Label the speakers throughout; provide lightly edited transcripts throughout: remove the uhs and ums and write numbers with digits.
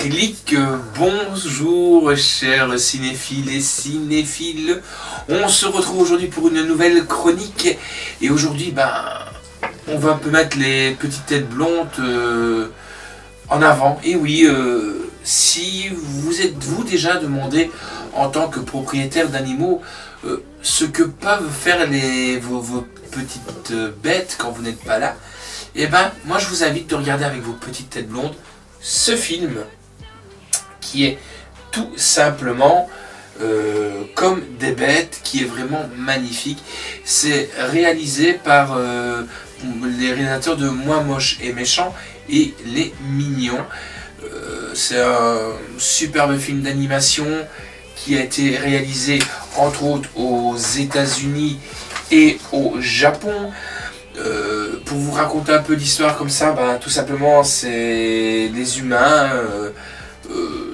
Speaker 1: Clic, bonjour chers cinéphiles et cinéphiles. On se retrouve aujourd'hui pour une nouvelle chronique. Et aujourd'hui, on va un peu mettre les petites têtes blondes en avant. Et oui, si vous êtes-vous déjà demandé en tant que propriétaire d'animaux ce que peuvent faire vos petites bêtes quand vous n'êtes pas là, et moi je vous invite de regarder avec vos petites têtes blondes ce film qui est tout simplement comme des bêtes, qui est vraiment magnifique. C'est réalisé par les réalisateurs de Moi Moche et Méchant et Les Mignons. C'est un superbe film d'animation qui a été réalisé entre autres aux États-Unis et au Japon. Pour vous raconter un peu l'histoire comme ça, tout simplement c'est les humains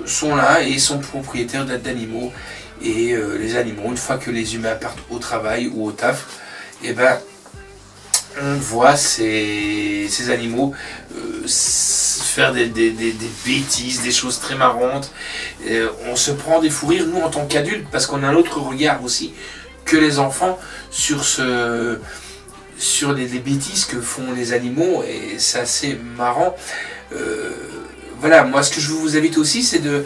Speaker 1: sont là et sont propriétaires d'animaux, et les animaux, une fois que les humains partent au travail ou au taf, on voit ces animaux faire des bêtises, des choses très marrantes. On se prend des fous rires nous en tant qu'adultes, parce qu'on a un autre regard aussi que les enfants sur les bêtises que font les animaux, et c'est assez marrant. Voilà, moi ce que je vous invite aussi, c'est de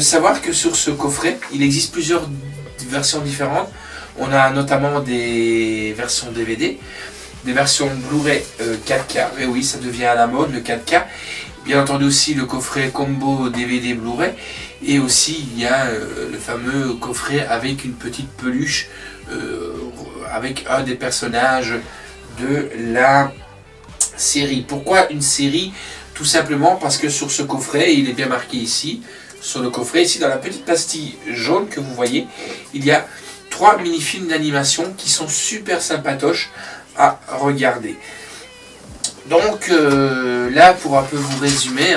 Speaker 1: savoir que sur ce coffret, il existe plusieurs versions différentes. On a notamment des versions DVD, des versions Blu-ray 4K, et oui, ça devient à la mode le 4K. Bien entendu aussi le coffret combo DVD Blu-ray, et aussi il y a le fameux coffret avec une petite peluche avec un des personnages de la série. Pourquoi une série? Tout simplement parce que sur ce coffret, il est bien marqué ici, sur le coffret, ici dans la petite pastille jaune que vous voyez, il y a 3 mini-films d'animation qui sont super sympatoches à regarder. Donc là, pour un peu vous résumer,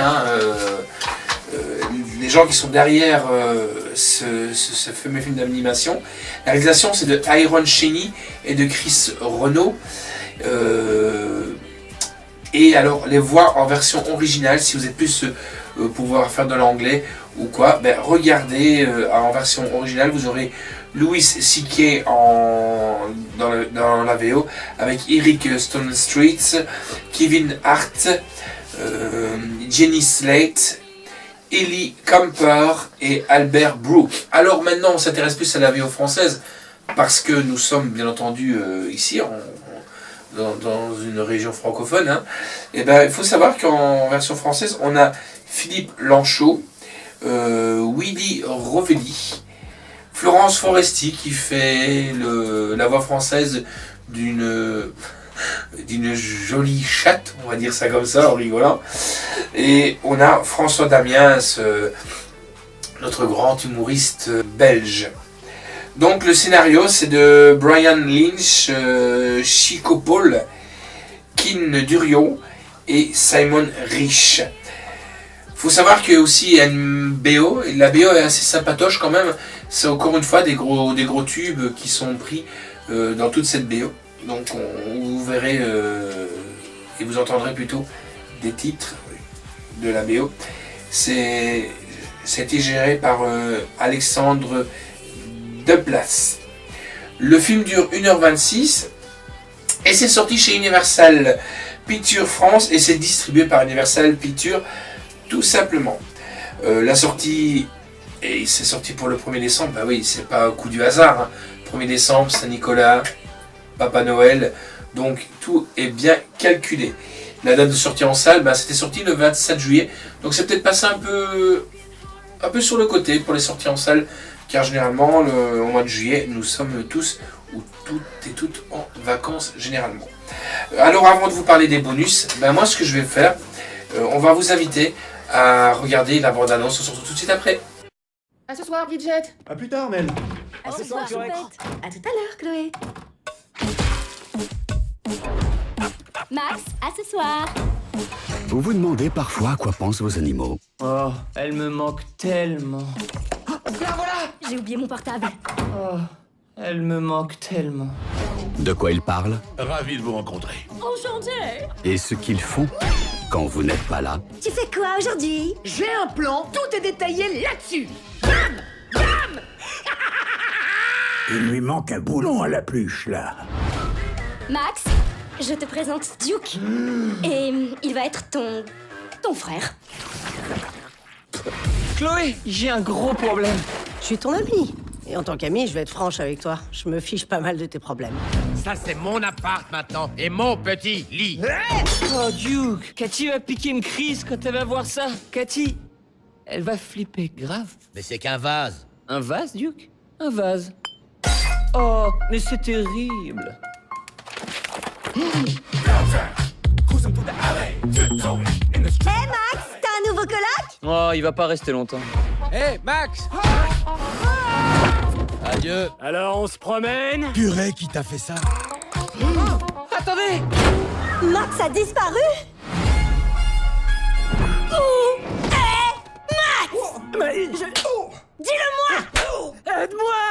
Speaker 1: les gens qui sont derrière ce fameux film d'animation, la réalisation c'est de Iron Cheney et de Chris Renaud. Et alors les voix en version originale, si vous êtes plus pouvoir faire de l'anglais ou quoi, regardez en version originale, vous aurez Louis C.K. dans la VO avec Eric Stonestreet, Kevin Hart, Jenny Slate, Ellie Camper et Albert Brooke. Alors maintenant on s'intéresse plus à la VO française, parce que nous sommes bien entendu ici dans une région francophone. Et il faut savoir qu'en version française on a Philippe Lanchot, Willy Rovelli, Florence Foresti qui fait la voix française d'une jolie chatte, on va dire ça comme ça en rigolant, et on a François Damiens, notre grand humoriste belge. Donc le scénario c'est de Brian Lynch, Chico Paul, Kin Durio et Simon Rich. Faut savoir qu'il y a aussi une BO, et la BO est assez sympatoche quand même. C'est encore une fois des gros tubes qui sont pris dans toute cette BO. Donc vous verrez et vous entendrez plutôt des titres de la BO. C'était géré par Alexandre Desplas. Le film dure 1h26 et c'est sorti chez Universal Pictures France, et c'est distribué par Universal Pictures tout simplement. La sortie, et c'est sorti pour le 1er décembre, oui, c'est pas un coup du hasard, 1er décembre, Saint-Nicolas, Papa Noël, donc tout est bien calculé. La date de sortie en salle, c'était sorti le 27 juillet, donc c'est peut-être passé un peu sur le côté pour les sorties en salle, car généralement au mois de juillet nous sommes tous ou toutes et toutes en vacances généralement. Alors avant de vous parler des bonus, moi ce que je vais faire, on va vous inviter à regarder la bande-annonce, on se retrouve tout de suite après.
Speaker 2: À ce soir, Bridget.
Speaker 3: À plus tard, Mel.
Speaker 2: À ce soir, Choupette. À tout à l'heure, Chloé.
Speaker 4: Max, à ce soir.
Speaker 5: Vous vous demandez parfois à quoi pensent vos animaux.
Speaker 6: Oh, elle me manque tellement.
Speaker 4: J'ai oublié mon portable.
Speaker 6: Oh, elle me manque tellement.
Speaker 5: De quoi ils parlent
Speaker 7: Ravi de vous rencontrer.
Speaker 4: Enchantée.
Speaker 5: et ce qu'ils font quand vous n'êtes pas là.
Speaker 4: Tu fais quoi aujourd'hui?
Speaker 2: J'ai un plan, tout est détaillé là-dessus.
Speaker 3: Il lui manque un boulon à la pluche, là.
Speaker 4: Max, je te présente Duke. Et il va être ton frère.
Speaker 6: Chloé, j'ai un gros problème.
Speaker 7: Je suis ton amie. Et en tant qu'amie, je vais être franche avec toi. Je me fiche pas mal de tes problèmes.
Speaker 8: Ça, c'est mon appart maintenant, et mon petit lit.
Speaker 6: Oh, Duke, Cathy va piquer une crise quand elle va voir ça. Cathy, elle va flipper grave.
Speaker 8: Mais c'est qu'un vase.
Speaker 6: Un vase, Duke? Un vase. Oh, mais c'est terrible.
Speaker 4: Hé Max, t'as un nouveau coloc?
Speaker 6: Oh, il va pas rester longtemps.
Speaker 8: Hé, Max! Adieu.
Speaker 3: Alors, on se promène? Purée, qui t'a fait ça?
Speaker 6: Attendez!
Speaker 4: Max a disparu? Max! Dis-le-moi!
Speaker 3: Aide-moi!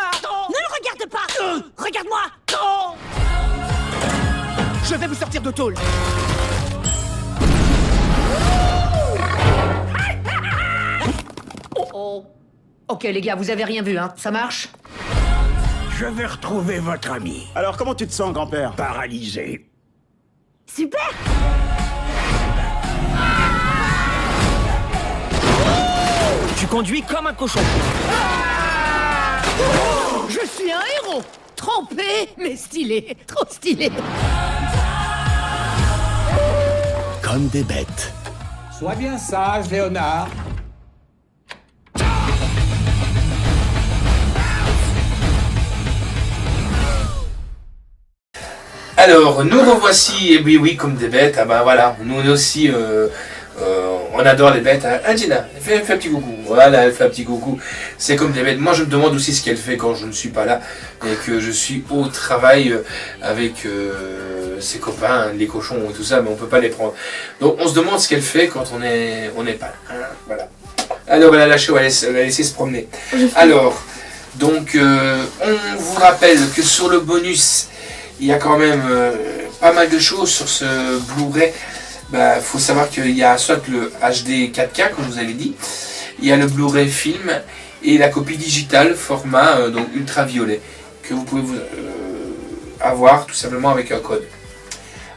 Speaker 4: Ne le regarde pas! Regarde-moi!
Speaker 2: Je vais vous sortir de tôle. Oh. Ok les gars, vous avez rien vu, hein? Ça marche?
Speaker 3: Je vais retrouver votre ami. Alors, comment tu te sens, grand-père? Paralysé.
Speaker 4: Super!
Speaker 6: Tu conduis comme un cochon.
Speaker 2: Je suis un héros! Trempé, mais stylé. Trop stylé.
Speaker 5: Comme des bêtes.
Speaker 3: Sois bien sage, Léonard.
Speaker 1: Alors, nous revoici, et oui, oui, comme des bêtes. Ah ben voilà, nous aussi, on adore les bêtes. Hein, Gina, fais un petit coucou. Voilà, elle fait un petit coucou. C'est comme des bêtes. Moi, je me demande aussi ce qu'elle fait quand je ne suis pas là et que je suis au travail avec ses copains, les cochons et tout ça, mais on peut pas les prendre. Donc, on se demande ce qu'elle fait quand on n'est pas là. Hein, voilà. Alors, elle a lâché, on va laisser se promener. Alors, donc, on vous rappelle que sur le bonus, il y a quand même pas mal de choses sur ce Blu-ray. Bah, faut savoir qu'il y a soit le HD 4K, comme je vous avais dit, il y a le Blu-ray film et la copie digitale format donc ultraviolet que vous pouvez avoir tout simplement avec un code.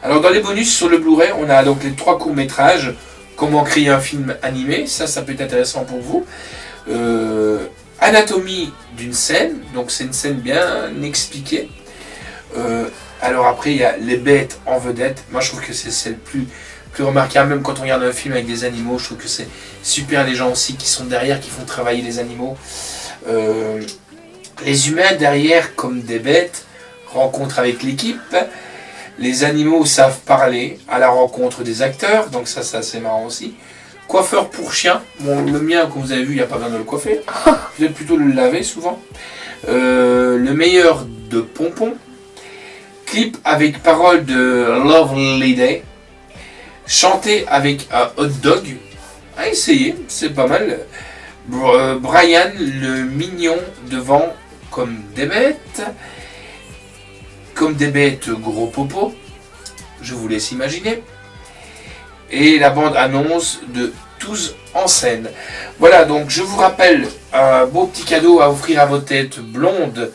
Speaker 1: Alors dans les bonus sur le Blu-ray, on a donc les 3 courts-métrages, comment créer un film animé, ça peut être intéressant pour vous. Anatomie d'une scène, donc c'est une scène bien expliquée. Alors après il y a les bêtes en vedette. Moi je trouve que c'est le plus remarquable, même quand on regarde un film avec des animaux, je trouve que c'est super, les gens aussi qui sont derrière, qui font travailler les animaux. Les humains derrière comme des bêtes, rencontre avec l'équipe. Les animaux savent parler à la rencontre des acteurs, donc ça c'est assez marrant aussi. Coiffeur pour chien, bon le mien comme vous avez vu il n'y a pas besoin de le coiffer, peut-être plutôt le laver souvent. Le meilleur de Pompon. Clip avec parole de Lovely Day. Chanter avec un hot dog. À essayer, c'est pas mal. Brian le mignon devant comme des bêtes. Comme des bêtes gros popo. Je vous laisse imaginer. Et la bande annonce de Tous en scène. Voilà, donc je vous rappelle un beau petit cadeau à offrir à vos têtes blondes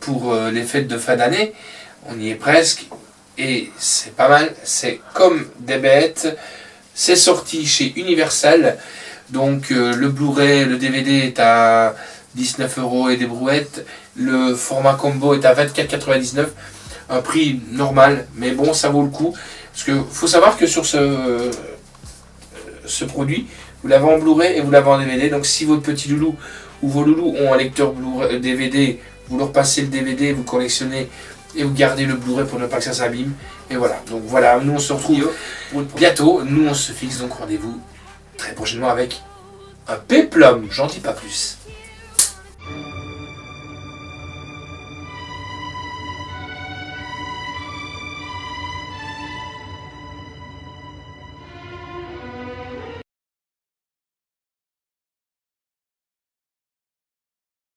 Speaker 1: pour les fêtes de fin d'année. On y est presque. Et c'est pas mal. C'est comme des bêtes. C'est sorti chez Universal. Donc le Blu-ray, le DVD est à 19 € et des brouettes. Le format combo est à 24,99 €. Un prix normal. Mais bon, ça vaut le coup. Parce que faut savoir que sur ce produit, vous l'avez en Blu-ray et vous l'avez en DVD. Donc si votre petit loulou ou vos loulous ont un lecteur DVD, vous leur passez le DVD, vous collectionnez et vous gardez le Blu-ray pour ne pas que ça s'abîme. Et voilà. Donc voilà, nous on se retrouve bientôt. Nous on se fixe donc rendez-vous très prochainement avec un péplum. J'en dis pas plus.